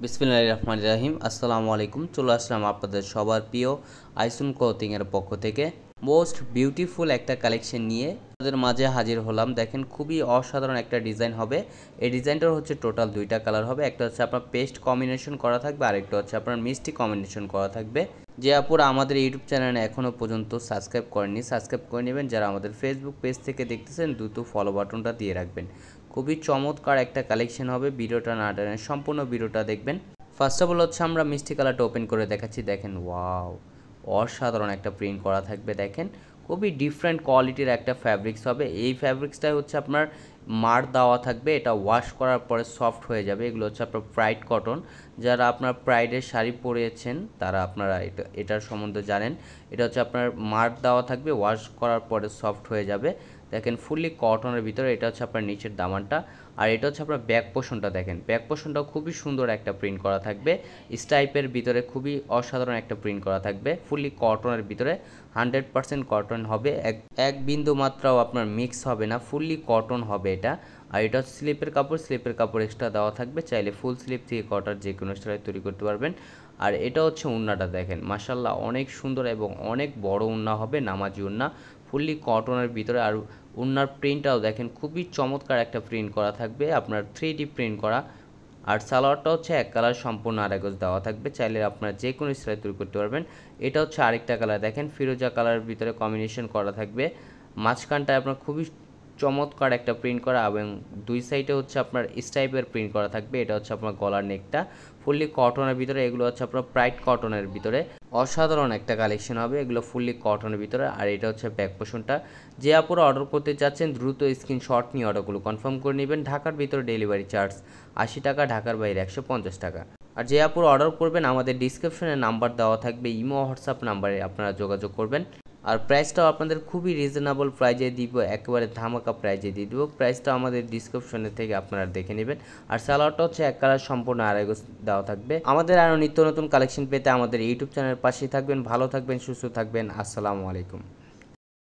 বিসমিল্লাহির রহমানির রহিম। আসসালামু আলাইকুম। চলে আসলাম আপনাদের সবার প্রিয় আইসুন ক্লথিংয়ের পক্ষ থেকে মোস্ট বিউটিফুল একটা কালেকশন নিয়ে আপনাদের মাঝে হাজির হলাম। দেখেন খুবই অসাধারণ একটা ডিজাইন হবে। এই ডিজাইনটার হচ্ছে টোটাল দুইটা কালার হবে। একটা হচ্ছে আপনার পেস্ট কম্বিনেশন করা থাকবে, আরেকটা হচ্ছে আপনার মিষ্টি কম্বিনেশন করা থাকবে। যে আপুরা আমাদের ইউটিউব চ্যানেলে এখনও পর্যন্ত সাবস্ক্রাইব করেননি, সাবস্ক্রাইব করে নেবেন। যারা আমাদের ফেসবুক পেজ থেকে দেখতেছেন দ্রুত ফলো বাটনটা দিয়ে রাখবেন। খুবই চমৎকার একটা কালেকশন হবে। ভিডিওটা না টেনে সম্পূর্ণ ভিডিওটা দেখবেন। ফার্স্ট অফ অল হচ্ছে আমরা মিষ্টি কালারটা ওপেন করে দেখাচ্ছি। দেখেন ওয়াও, অসাধারণ একটা প্রিন্ট করা থাকবে। দেখেন খুবই ডিফারেন্ট কোয়ালিটির একটা ফ্যাব্রিক্স হবে। এই ফ্যাব্রিক্সটাই হচ্ছে আপনার মার দেওয়া থাকবে, এটা ওয়াশ করার পরে সফট হয়ে যাবে। এগুলো হচ্ছে আপনার প্রাইড কটন। যারা আপনার প্রাইডের শাড়ি পরেছেন তারা আপনারা এটার সম্বন্ধে জানেন। এটা হচ্ছে আপনার মার দেওয়া থাকবে, ওয়াশ করার পরে সফট হয়ে যাবে। দেখেন ফুললি কটনের ভিতরে। এটা হচ্ছে আপনার নিচের দামানটা, আর এটা হচ্ছে আপনার ব্যাক পোর্শনটা। দেখেন ব্যাক পোর্শনটাও খুবই সুন্দর একটা প্রিন্ট করা থাকবে। স্টাইপের ভিতরে খুবই অসাধারণ একটা প্রিন্ট করা থাকবে। ফুললি কটনের ভিতরে 100% কটন হবে। এক বিন্দু মাত্রাও আপনার মিক্স হবে না, ফুললি কটন হবে এটা। আর এটা হচ্ছে স্লিপের কাপড়, স্লিপের কাপড় এক্সট্রা দেওয়া থাকবে। চাইলে ফুল স্লিপ থেকে কটার যে কোনো স্টাইল তৈরি করতে পারবেন। আর এটা হচ্ছে উন্নাটা। দেখেন মাশাল্লাহ অনেক সুন্দর এবং অনেক বড় উন্না হবে, নামাজি উন্না, ফুললি কটনের ভিতরে। আর উন্নার প্রিন্টটাও দেখেন খুবই চমৎকার একটা প্রিন্ট করা থাকবে, আপনার 3D প্রিন্ট করা। আর সালোয়ারটা হচ্ছে এক কালার সম্পূর্ণ আড়াইগজ দেওয়া থাকবে। চাইলে আপনারা যে কোনো স্টাইল তৈরি করতে পারবেন। এটা হচ্ছে আরেকটা কালার। দেখেন ফিরোজা কালারের ভিতরে কম্বিনেশন করা থাকবে। মাঝখানটায় আপনার খুবই চমৎকার একটা প্রিন্ট করা এবং দুই সাইডে হচ্ছে আপনার স্টাইপের প্রিন্ট করা থাকবে। এটা হচ্ছে আপনার গলার নেকটা ফুললি কটনের ভিতরে। এগুলো হচ্ছে আপনার প্রাইড কটনের ভিতরে। অসাধারণ একটা কালেকশন হবে এগুলো ফুললি কটনের ভিতরে। আর এটা হচ্ছে ব্যাক পোর্শনটা। যে আপুরা অর্ডার করতে চাচ্ছেন দ্রুত স্ক্রিনশট নিয়ে অর্ডারগুলো কনফার্ম করে নেবেন। ঢাকার ভিতরে ডেলিভারি চার্জ 80 টাকা, ঢাকার বাইরে 150 টাকা। আর যে আপুরা অর্ডার করবেন আমাদের ডিসক্রিপশনে নাম্বার দেওয়া থাকবে, ইমো হোয়াটসঅ্যাপ নাম্বারে আপনারা যোগাযোগ করবেন। আর প্রাইসটাও আপনাদের খুবই রিজনেবল প্রাইজে দিব, একেবারে ধামাকা প্রাইজে দিয়ে দিব। প্রাইসটা আমাদের ডিসক্রিপশনে থেকে আপনারা দেখে নেবেন। আর সালোয়ারটা হচ্ছে এক কালার সম্পূর্ণ আড়াইগজ দেওয়া থাকবে। আমাদের আরও নিত্য নতুন কালেকশন পেতে আমাদের ইউটিউব চ্যানেলের পাশেই থাকবেন। ভালো থাকবেন, সুস্থ থাকবেন। আসসালামু আলাইকুম।